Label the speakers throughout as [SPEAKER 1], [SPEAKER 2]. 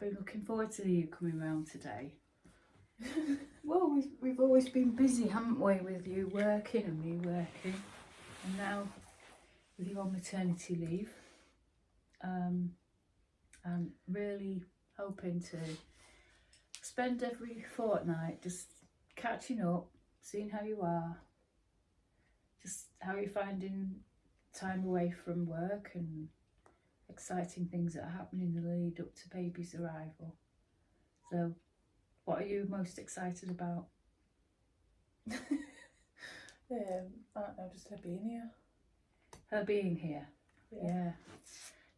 [SPEAKER 1] been looking forward to you coming round today.
[SPEAKER 2] Well, we've always been busy, haven't we, with you working and me working, and now with you on maternity leave. I'm really hoping to spend every fortnight just catching up, seeing how you are, just how you're finding time away from work and exciting things that are happening in the lead up to baby's arrival. So, what are you most excited about?
[SPEAKER 3] I don't know, just her being here.
[SPEAKER 1] Her being here. Yeah.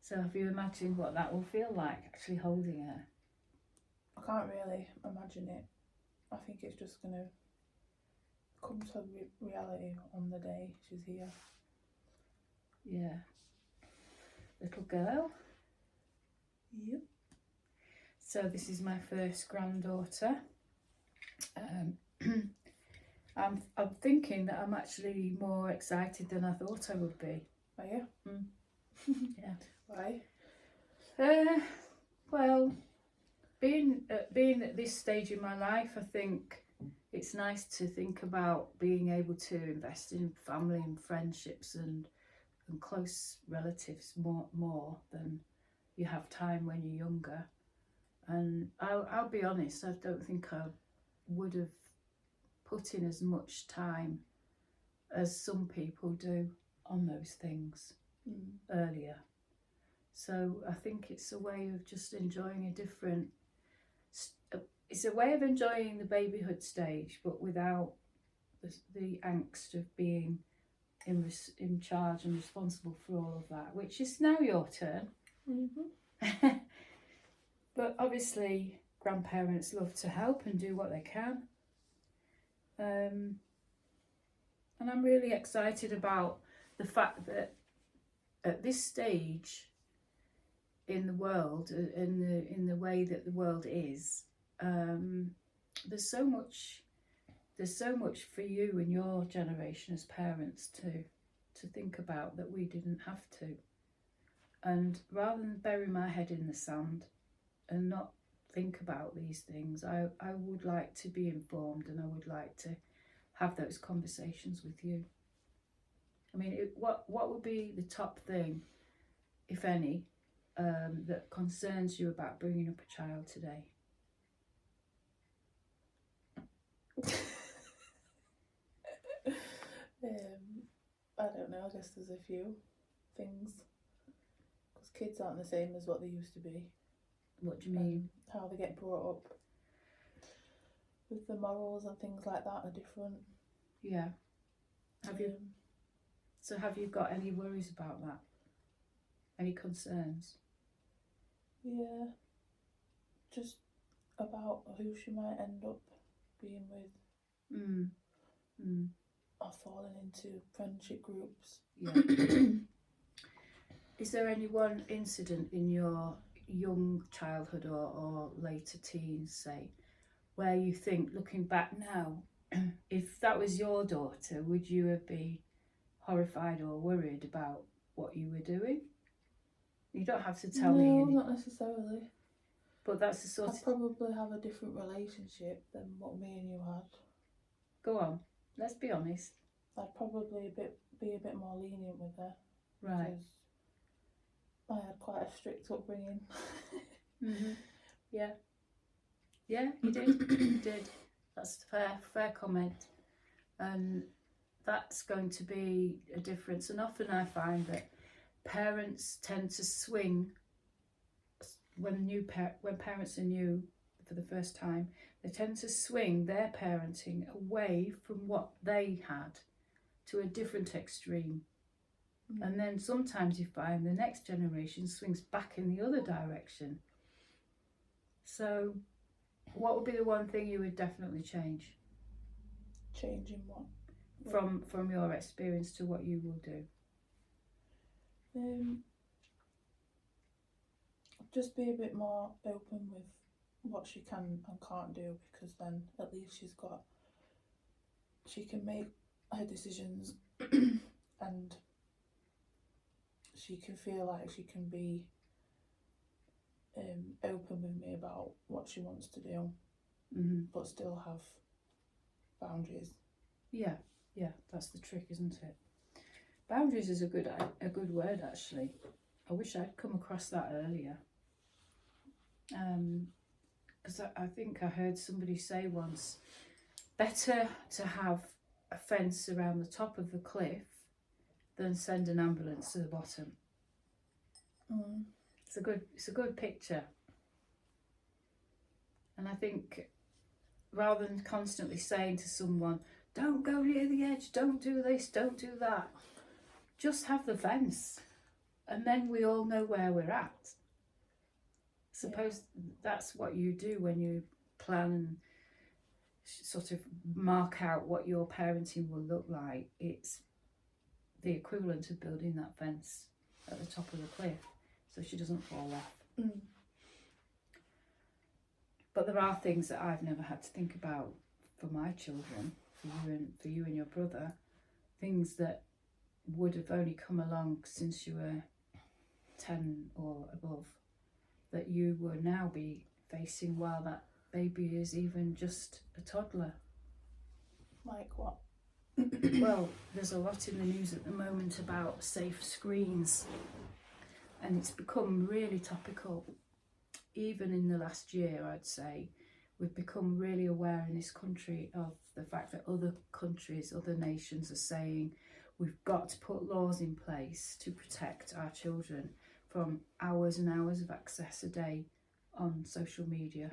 [SPEAKER 1] So have you imagined what that will feel like, actually holding her?
[SPEAKER 3] I can't really imagine it. I think it's just going to come to reality on the day she's here.
[SPEAKER 1] Yeah. Little girl.
[SPEAKER 3] Yep.
[SPEAKER 1] So this is my first granddaughter. I'm thinking that I'm actually more excited than I thought I would be.
[SPEAKER 3] Are you?
[SPEAKER 1] Yeah.
[SPEAKER 3] Why?
[SPEAKER 1] Well, being at this stage in my life, I think it's nice to think about being able to invest in family and friendships and close relatives more than you have time when you're younger. And I'll be honest, I don't think I would have put in as much time as some people do on those things earlier. So I think it's a way of just enjoying it's a way of enjoying the babyhood stage, but without the angst of being in charge and responsible for all of that, which is now your turn. But obviously grandparents love to help and do what they can. And I'm really excited about the fact that at this stage in the world, in the way that the world is, there's so much for you and your generation as parents to think about that we didn't have to. And rather than bury my head in the sand and not think about these things, I would like to be informed, and I would like to have those conversations with you. I mean, what would be the top thing, if any, that concerns you about bringing up a child today?
[SPEAKER 3] I don't know, I guess there's a few things. Because kids aren't the same as what they used to be.
[SPEAKER 1] What do you mean?
[SPEAKER 3] How they get brought up with the morals and things like that are different.
[SPEAKER 1] Yeah. Have you got any worries about that? Any concerns?
[SPEAKER 3] Yeah. Just about who she might end up being with. Or falling into friendship groups.
[SPEAKER 1] Yeah. Is there any one incident in your young childhood or later teens, say, where you think, looking back now, if that was your daughter, would you be horrified or worried about what you were doing? You don't have to tell me.
[SPEAKER 3] No, not necessarily.
[SPEAKER 1] But that's the sort
[SPEAKER 3] I'd probably have a different relationship than what me and you had.
[SPEAKER 1] Go on, let's be honest.
[SPEAKER 3] I'd probably be a bit more lenient with her.
[SPEAKER 1] Right.
[SPEAKER 3] Because I had quite a strict upbringing.
[SPEAKER 1] Yeah. Yeah, you did. You did. That's a fair comment. And that's going to be a difference. And often I find that parents tend to swing when parents are new for the first time. They tend to swing their parenting away from what they had to a different extreme. And then sometimes you find the next generation swings back in the other direction. So what would be the one thing you would definitely change?
[SPEAKER 3] Changing what?
[SPEAKER 1] From your experience to what you will do?
[SPEAKER 3] Just be a bit more open with what she can and can't do, because then at least she can make her decisions and she can feel like she can be open with me about what she wants to do, but still have boundaries.
[SPEAKER 1] Yeah, that's the trick, isn't it? Boundaries is a good word, actually. I wish I'd come across that earlier. Because I think I heard somebody say once, better to have a fence around the top of the cliff than send an ambulance to the bottom. It's a good picture. And I think rather than constantly saying to someone, don't go near the edge, don't do this, don't do that, just have the fence, and then we all know where we're at. Suppose that's what you do when you plan and sort of mark out what your parenting will look like. It's the equivalent of building that fence at the top of the cliff so she doesn't fall off. But there are things that I've never had to think about for my children, for you and your brother, things that would have only come along since you were 10 or above, that you will now be facing while that baby is even just a toddler.
[SPEAKER 3] Like what?
[SPEAKER 1] Well, there's a lot in the news at the moment about safe screens, and it's become really topical. Even in the last year, I'd say, we've become really aware in this country of the fact that other countries, other nations are saying we've got to put laws in place to protect our children from hours and hours of access a day on social media.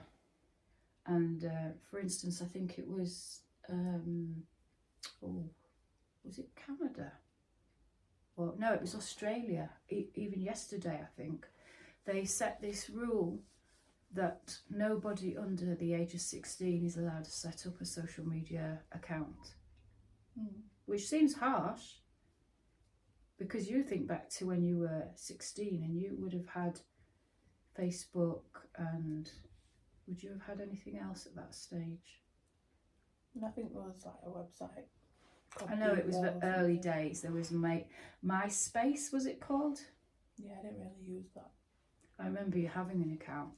[SPEAKER 1] And for instance, I think it was, was it Canada? Well, no, it was Australia. Even yesterday, I think, they set this rule that nobody under the age of 16 is allowed to set up a social media account. Which seems harsh, because you think back to when you were 16 and you would have had Facebook, and would you have had anything else at that stage?
[SPEAKER 3] Nothing was like a website.
[SPEAKER 1] I know it was the early days. There was MySpace, was it called?
[SPEAKER 3] Yeah, I didn't really use that.
[SPEAKER 1] I remember you having an account,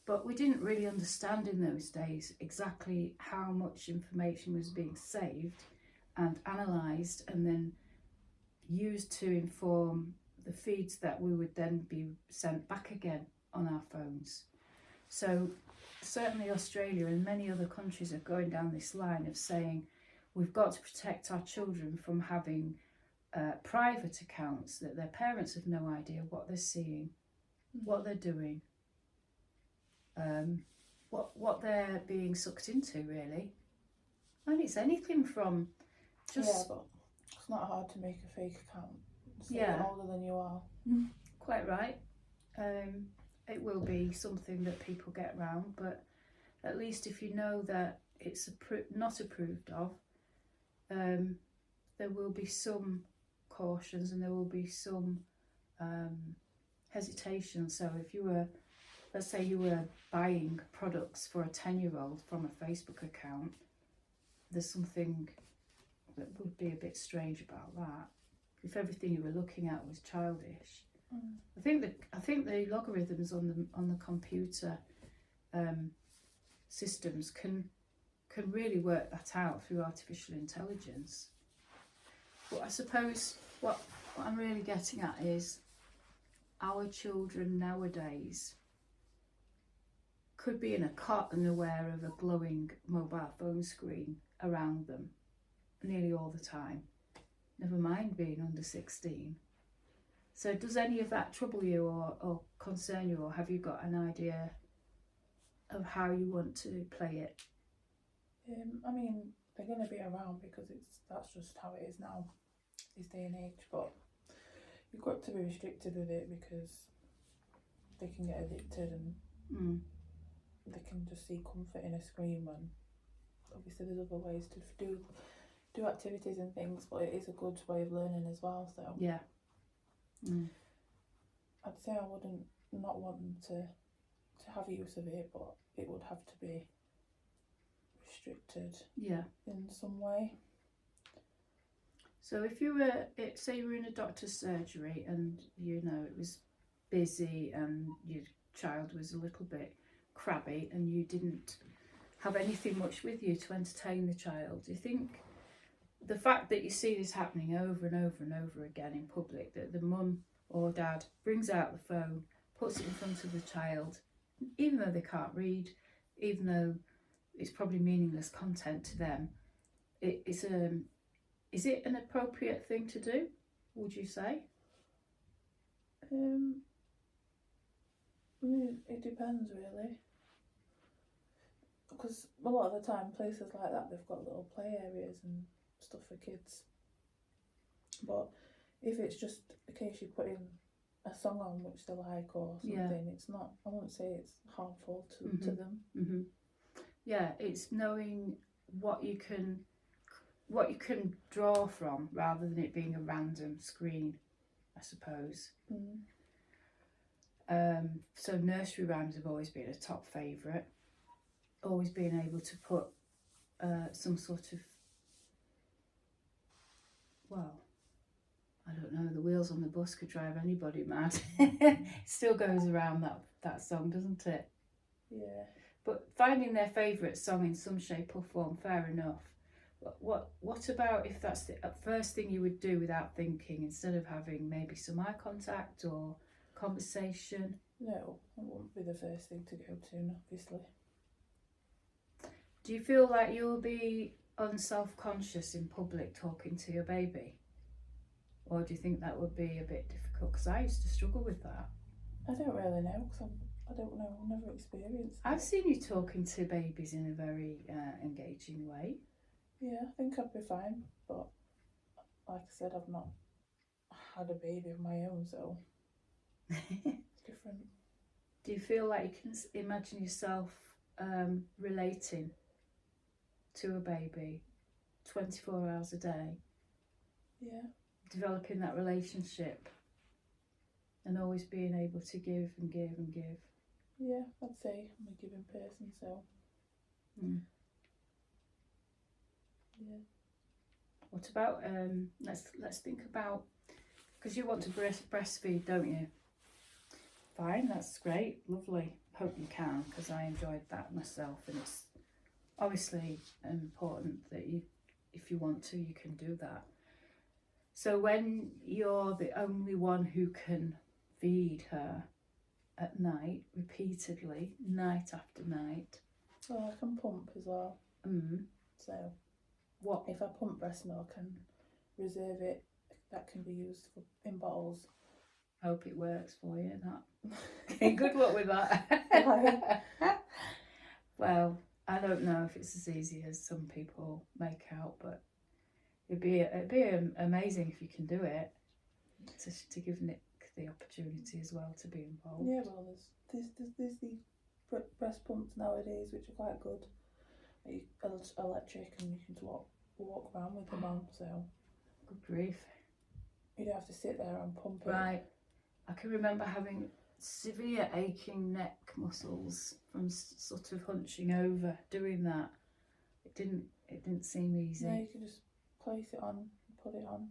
[SPEAKER 1] but we didn't really understand in those days exactly how much information was being saved and analysed and then used to inform the feeds that we would then be sent back again on our phones. So certainly Australia and many other countries are going down this line of saying we've got to protect our children from having private accounts that their parents have no idea what they're seeing, what they're doing, what they're being sucked into, really. And it's anything from just...
[SPEAKER 3] Yeah, but it's not hard to make a fake account. So you're older than you are.
[SPEAKER 1] Quite right. It will be something that people get round, but at least if you know that it's not approved of, there will be some cautions and there will be some hesitation. So if you were, let's say you were buying products for a 10-year-old from a Facebook account, there's something that would be a bit strange about that. If everything you were looking at was childish. I think the logarithms on the computer systems can really work that out through artificial intelligence. But I suppose what I'm really getting at is our children nowadays could be in a cot and aware of a glowing mobile phone screen around them nearly all the time, never mind being under 16. So does any of that trouble you or concern you, or have you got an idea of how you want to play it?
[SPEAKER 3] I mean, they're going to be around because that's just how it is now, this day and age, but you've got to be restricted with it because they can get addicted and they can just see comfort in a screen when obviously there's other ways to do activities and things, but it is a good way of learning as well. So
[SPEAKER 1] yeah,
[SPEAKER 3] I'd say I wouldn't not want them to have use of it, but it would have to be restricted in some way.
[SPEAKER 1] So if you were, say you were in a doctor's surgery and you know it was busy and you'd child was a little bit crabby and you didn't have anything much with you to entertain the child, do you think the fact that you see this happening over and over and over again in public, that the mum or dad brings out the phone, puts it in front of the child, even though they can't read, even though it's probably meaningless content to them, is it an appropriate thing to do, would you say?
[SPEAKER 3] I mean, it depends really. Because a lot of the time, places like that, they've got little play areas and stuff for kids. But if it's just a case you put in a song on which they like or something, it's not, I won't say it's harmful to them.
[SPEAKER 1] Yeah, it's knowing what you can draw from rather than it being a random screen, I suppose. So nursery rhymes have always been a top favourite. Always being able to put some sort of, well, I don't know, the wheels on the bus could drive anybody mad. It still goes around that song, doesn't it?
[SPEAKER 3] Yeah.
[SPEAKER 1] But finding their favourite song in some shape or form, fair enough. But what about if that's the first thing you would do without thinking, instead of having maybe some eye contact or conversation?
[SPEAKER 3] No, it won't be the first thing to go to, obviously.
[SPEAKER 1] Do you feel like you'll be unself-conscious in public talking to your baby? Or do you think that would be a bit difficult? Because I used to struggle with that.
[SPEAKER 3] I don't really know, because I don't know, I've never experienced it.
[SPEAKER 1] I've seen you talking to babies in a very engaging way.
[SPEAKER 3] Yeah, I think I'd be fine, but like I said, I've not had a baby of my own, so it's different.
[SPEAKER 1] Do you feel like you can imagine yourself relating to a baby 24 hours a day?
[SPEAKER 3] Yeah.
[SPEAKER 1] Developing that relationship and always being able to give and give and give.
[SPEAKER 3] Yeah, I'd say I'm a giving person, so. Yeah.
[SPEAKER 1] What about let's think about, because you want to breastfeed, don't you? Fine, that's great, lovely. Hope you can, because I enjoyed that myself, and it's obviously important that you, if you want to, you can do that. So when you're the only one who can feed her at night, repeatedly, night after night.
[SPEAKER 3] Well, I can pump as well. So
[SPEAKER 1] what
[SPEAKER 3] if I pump breast milk and reserve it, that can be used in bottles.
[SPEAKER 1] Hope it works for you. That good luck with that. Well, I don't know if it's as easy as some people make out, but it'd be amazing if you can do it, to give Nick the opportunity as well to be involved.
[SPEAKER 3] Yeah, well, there's the breast pumps nowadays which are quite good. Electric, and you can walk around with them on, so.
[SPEAKER 1] Good grief.
[SPEAKER 3] You don't have to sit there and pump it.
[SPEAKER 1] Right. I can remember having severe aching neck muscles from sort of hunching over doing that. It didn't seem easy.
[SPEAKER 3] No, you can just place it on, put it on,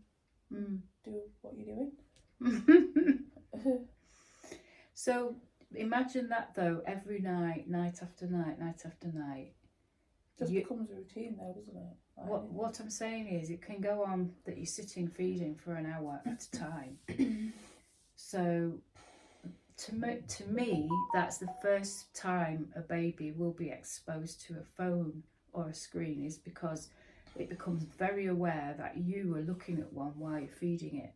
[SPEAKER 3] do what you're doing.
[SPEAKER 1] So imagine that though, every night, night after night, night after night.
[SPEAKER 3] Just becomes a routine though, doesn't it? Like
[SPEAKER 1] what I'm saying is, it can go on that you're sitting feeding for an hour at a time. So to me, that's the first time a baby will be exposed to a phone or a screen, is because it becomes very aware that you are looking at one while you're feeding it.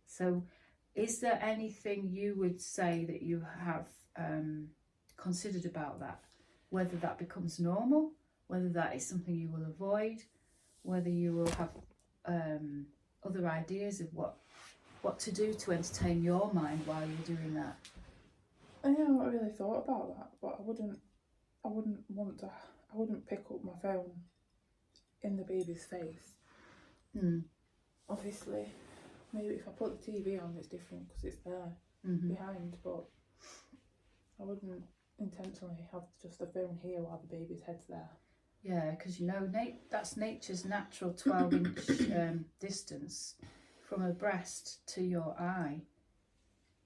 [SPEAKER 1] So is there anything you would say that you have considered about that? Whether that becomes normal, whether that is something you will avoid, whether you will have other ideas of what to do to entertain your mind while you're doing that.
[SPEAKER 3] I haven't really thought about that, but I wouldn't pick up my phone in the baby's face. Obviously, maybe if I put the TV on, it's different because it's there behind, but I wouldn't intentionally have just the phone here while the baby's head's there.
[SPEAKER 1] Yeah, because that's nature's natural 12-inch distance from a breast to your eye.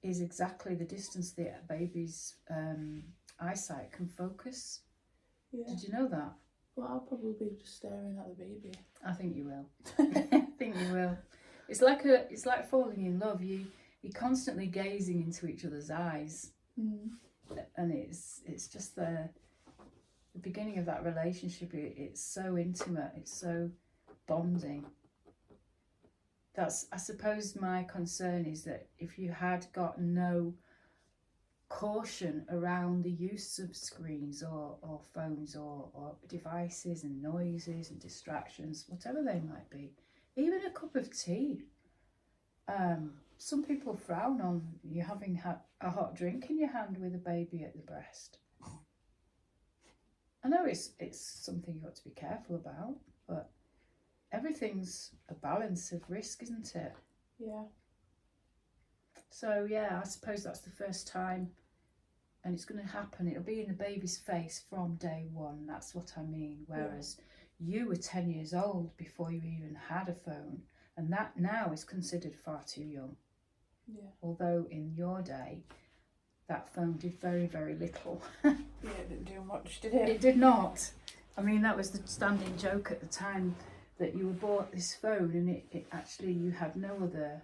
[SPEAKER 2] is exactly the distance the baby's eyesight can focus.
[SPEAKER 3] Yeah.
[SPEAKER 2] Did you know that?
[SPEAKER 3] Well, I'll probably be just staring at the baby.
[SPEAKER 2] I think you will. I think you will. It's like falling in love. You're constantly gazing into each other's eyes, and it's just the beginning of that relationship. It's so intimate. It's so bonding. That's, I suppose, my concern is that if you had got no caution around the use of screens or phones or devices and noises and distractions, whatever they might be, even a cup of tea. Some people frown on you having a hot drink in your hand with a baby at the breast. I know it's something you've got to be careful about, but everything's a balance of risk, isn't it?
[SPEAKER 3] Yeah.
[SPEAKER 2] So yeah, I suppose that's the first time, and it's going to happen. It'll be in the baby's face from day one. That's what I mean. Whereas you were 10 years old before you even had a phone, and that now is considered far too young.
[SPEAKER 3] Yeah.
[SPEAKER 2] Although in your day, that phone did very, very little.
[SPEAKER 3] Yeah, it didn't do much, did it?
[SPEAKER 2] It did not. I mean, that was the standing joke at the time, that you were bought this phone and it actually, you had no other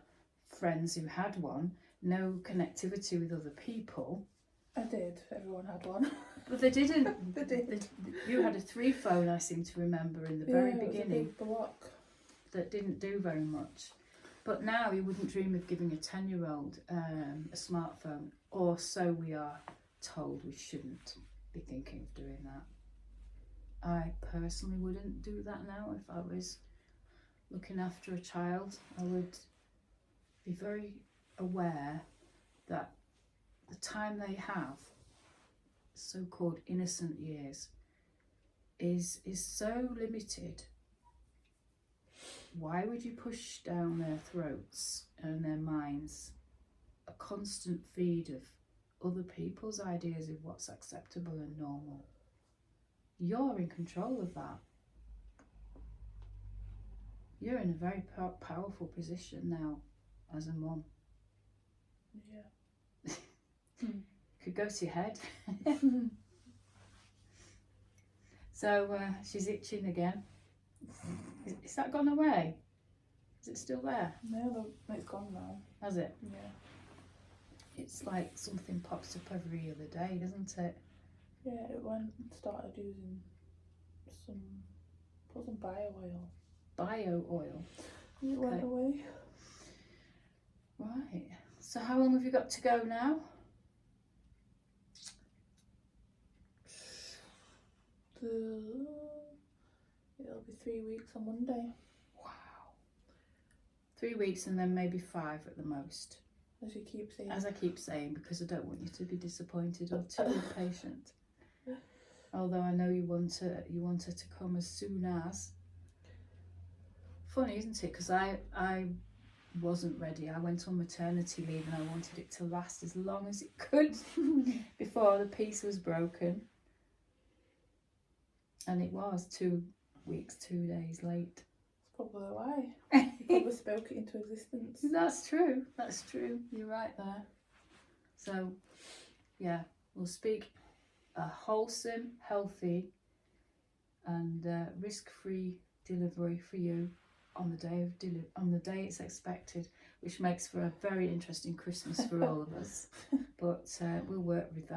[SPEAKER 2] friends who had one, no connectivity with other people.
[SPEAKER 3] I did. Everyone had one.
[SPEAKER 2] But they didn't.
[SPEAKER 3] They did.
[SPEAKER 2] You had a 3 phone, I seem to remember, in the very
[SPEAKER 3] It was a
[SPEAKER 2] beginning,
[SPEAKER 3] big block.
[SPEAKER 2] that didn't do very much. But now you wouldn't dream of giving a 10-year-old a smartphone, or so we are told we shouldn't be thinking of doing that. I personally wouldn't do that now. If I was looking after a child, I would be very aware that the time they have, so-called innocent years, is so limited. Why would you push down their throats and their minds a constant feed of other people's ideas of what's acceptable and normal? You're in control of that. You're in a very powerful position now as a mum.
[SPEAKER 3] Yeah.
[SPEAKER 2] Could go to your head. So she's itching again. Is that gone away? Is it still there?
[SPEAKER 3] No, it's gone now.
[SPEAKER 2] Has it?
[SPEAKER 3] Yeah.
[SPEAKER 2] It's like something pops up every other day, doesn't it?
[SPEAKER 3] Yeah, it started using put some bio oil.
[SPEAKER 2] Bio oil.
[SPEAKER 3] And it went away.
[SPEAKER 2] Right. So how long have you got to go now?
[SPEAKER 3] It'll be 3 weeks on Monday.
[SPEAKER 2] Wow. 3 weeks and then maybe 5 at the most.
[SPEAKER 3] As you keep saying.
[SPEAKER 2] As I keep saying, because I don't want you to be disappointed or too impatient. Although I know you want her to come as soon as. Funny, isn't it? Because I wasn't ready. I went on maternity leave and I wanted it to last as long as it could before the peace was broken. And it was 2 weeks, 2 days late.
[SPEAKER 3] That's probably why. You probably spoke it into existence.
[SPEAKER 2] That's true. That's true. You're right there. So, yeah, we'll speak a wholesome, healthy, and risk-free delivery for you on the day of on the day it's expected, which makes for a very interesting Christmas for all of us. But we'll work with that.